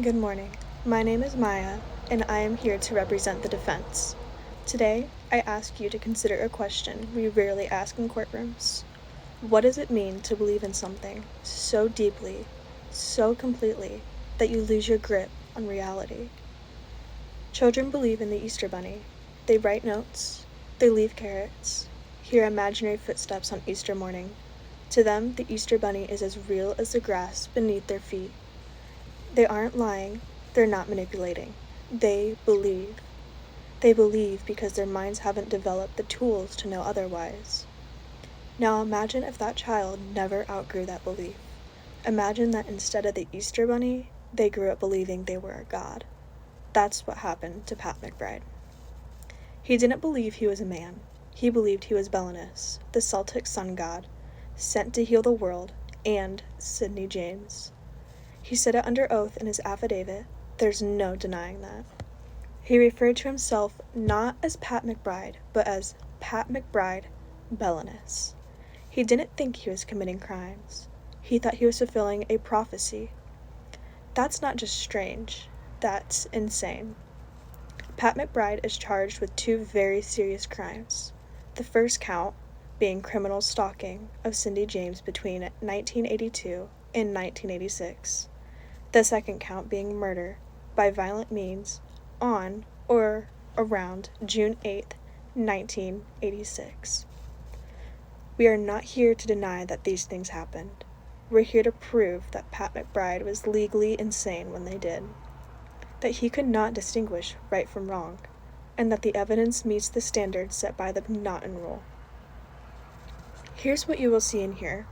Good morning. My name is Maya, and I am here to represent the defense. Today, I ask you to consider a question we rarely ask in courtrooms. What does it mean to believe in something so deeply, so completely, that you lose your grip on reality? Children believe in the Easter Bunny. They write notes. They leave carrots. Hear imaginary footsteps on Easter morning. To them, the Easter Bunny is as real as the grass beneath their feet. They aren't lying, they're not manipulating. They believe. They believe because their minds haven't developed the tools to know otherwise. Now imagine if that child never outgrew that belief. Imagine that instead of the Easter Bunny, they grew up believing they were a god. That's what happened to Pat McBride. He didn't believe he was a man. He believed he was Belenus, the Celtic sun god, sent to heal the world, and Sidney James. He said it under oath in his affidavit. There's no denying that. He referred to himself not as Pat McBride, but as Pat McBride Belenus. He didn't think he was committing crimes. He thought he was fulfilling a prophecy. That's not just strange, that's insane. Pat McBride is charged with 2 very serious crimes. The first count being criminal stalking of Cindy James between 1982 and 1986. The second count being murder by violent means on or around June 8, 1986. We are not here to deny that these things happened. We're here to prove that Pat McBride was legally insane when they did, that he could not distinguish right from wrong, and that the evidence meets the standards set by the Naughton Rule. Here's what you will see and hear.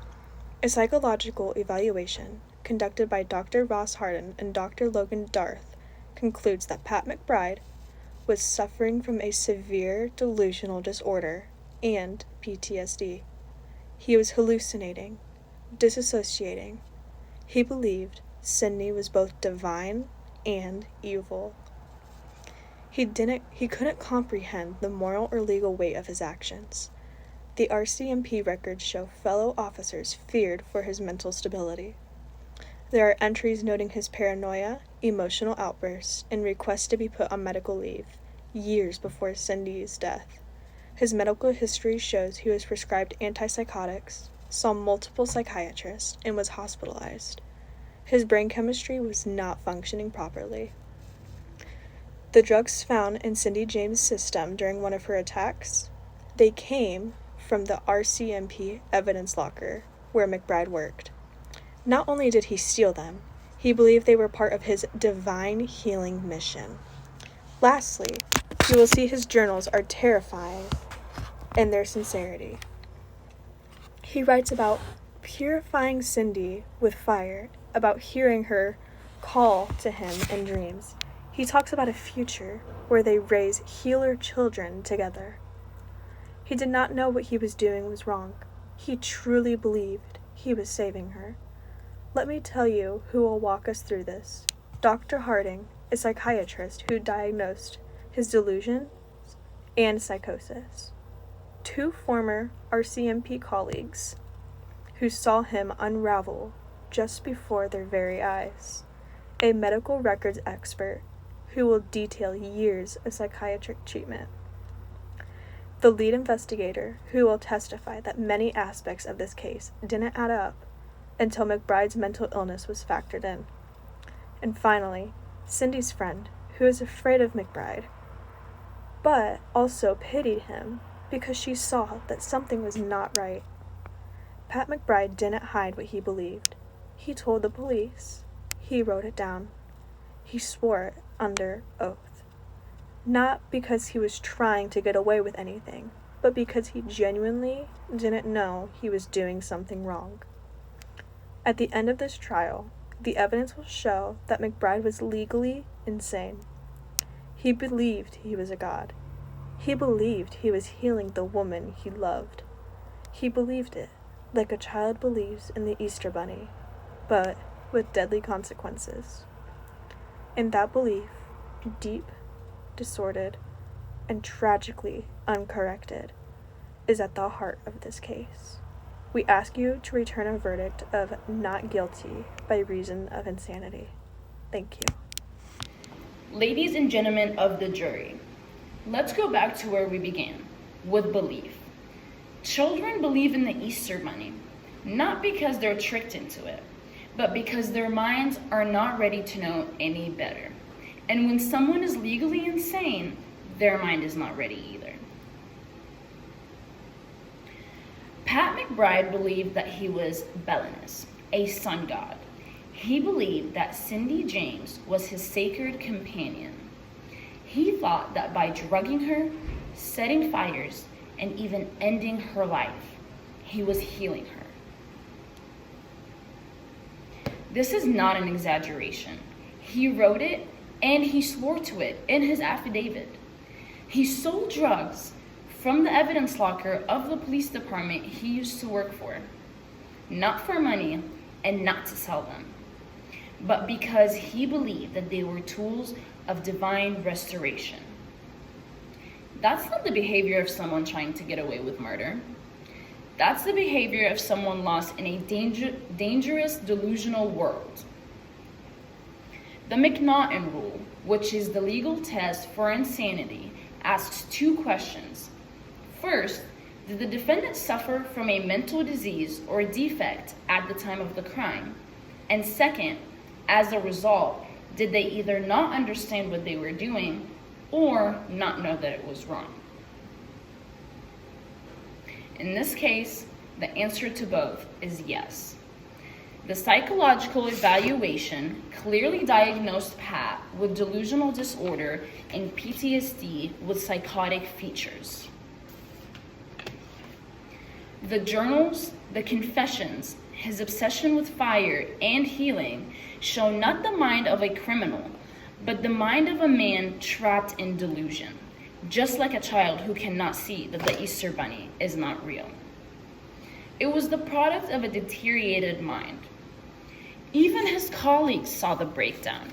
A psychological evaluation conducted by Dr. Ross Harden and Dr. Logan Darth concludes that Pat McBride was suffering from a severe delusional disorder and PTSD. He was hallucinating, disassociating. He believed Sidney was both divine and evil. He couldn't comprehend the moral or legal weight of his actions. The RCMP records show fellow officers feared for his mental stability. There are entries noting his paranoia, emotional outbursts, and requests to be put on medical leave, years before Cindy's death. His medical history shows he was prescribed antipsychotics, saw multiple psychiatrists, and was hospitalized. His brain chemistry was not functioning properly. The drugs found in Cindy James' system during one of her attacks, they came from the RCMP evidence locker where McBride worked. Not only did he steal them, he believed they were part of his divine healing mission. Lastly, you will see his journals are terrifying in their sincerity. He writes about purifying Cindy with fire, about hearing her call to him in dreams. He talks about a future where they raise healer children together. He did not know what he was doing was wrong. He truly believed he was saving her. Let me tell you who will walk us through this. Dr. Harding, a psychiatrist who diagnosed his delusions and psychosis. 2 former RCMP colleagues who saw him unravel just before their very eyes. A medical records expert who will detail years of psychiatric treatment. The lead investigator who will testify that many aspects of this case didn't add up until McBride's mental illness was factored in. And finally, Cindy's friend, who is afraid of McBride, but also pitied him because she saw that something was not right. Pat McBride didn't hide what he believed. He told the police. He wrote it down. He swore it under oath. Not because he was trying to get away with anything, but because he genuinely didn't know he was doing something wrong. At the end of this trial, the evidence will show that McBride was legally insane. He believed he was a god. He believed he was healing the woman he loved. He believed it, like a child believes in the Easter Bunny, but with deadly consequences. And that belief, deep, distorted, and tragically uncorrected, is at the heart of this case. We ask you to return a verdict of not guilty by reason of insanity. Thank you. Ladies and gentlemen of the jury, let's go back to where we began, with belief. Children believe in the Easter Bunny, not because they're tricked into it, but because their minds are not ready to know any better. And when someone is legally insane, their mind is not ready either. Pat McBride believed that he was Belinus, a sun god. He believed that Cindy James was his sacred companion. He thought that by drugging her, setting fires, and even ending her life, he was healing her. This is not an exaggeration. He wrote it and he swore to it in his affidavit. He sold drugs from the evidence locker of the police department he used to work for, not for money and not to sell them, but because he believed that they were tools of divine restoration. That's not the behavior of someone trying to get away with murder. That's the behavior of someone lost in a dangerous, delusional world. The McNaughton rule, which is the legal test for insanity, asks two questions. First, did the defendant suffer from a mental disease or defect at the time of the crime? And second, as a result, did they either not understand what they were doing or not know that it was wrong? In this case, the answer to both is yes. The psychological evaluation clearly diagnosed Pat with delusional disorder and PTSD with psychotic features. The journals, the confessions, his obsession with fire and healing show not the mind of a criminal, but the mind of a man trapped in delusion, just like a child who cannot see that the Easter Bunny is not real. It was the product of a deteriorated mind. Even his colleagues saw the breakdown.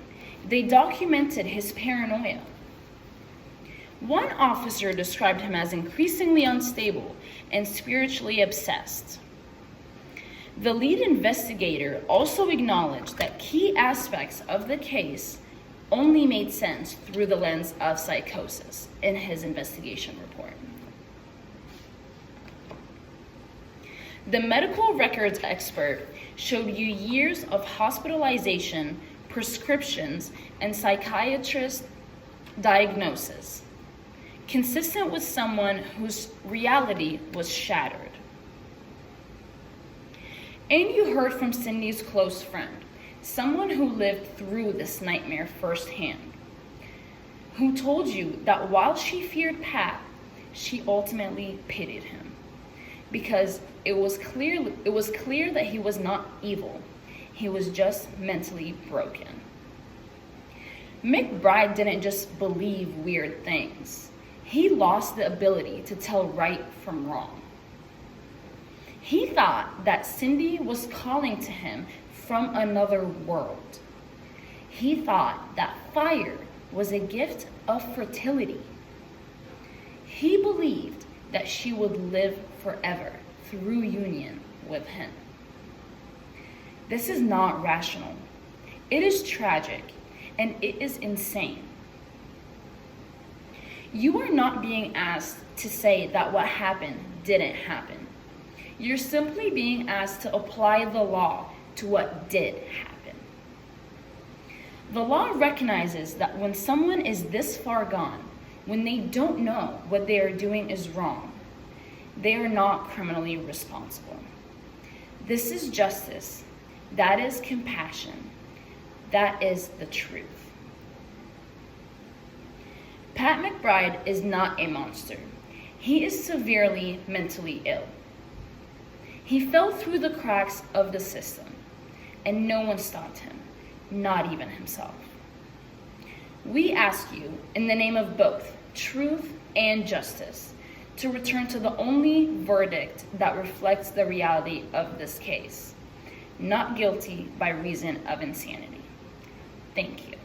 They documented his paranoia. One officer described him as increasingly unstable and spiritually obsessed. The lead investigator also acknowledged that key aspects of the case only made sense through the lens of psychosis in his investigation report. The medical records expert showed you years of hospitalization, prescriptions, and psychiatrist diagnosis, consistent with someone whose reality was shattered. And you heard from Cindy's close friend, someone who lived through this nightmare firsthand, who told you that while she feared Pat, she ultimately pitied him, because it was clear that he was not evil. He was just mentally broken. McBride didn't just believe weird things. He lost the ability to tell right from wrong. He thought that Cindy was calling to him from another world. He thought that fire was a gift of fertility. He believed that she would live forever through union with him. This is not rational. It is tragic, and it is insane. You are not being asked to say that what happened didn't happen. You're simply being asked to apply the law to what did happen. The law recognizes that when someone is this far gone, when they don't know what they are doing is wrong, they are not criminally responsible. This is justice. That is compassion. That is the truth. Pat McBride is not a monster. He is severely mentally ill. He fell through the cracks of the system, and no one stopped him, not even himself. We ask you, in the name of both truth and justice, to return to the only verdict that reflects the reality of this case: not guilty by reason of insanity. Thank you.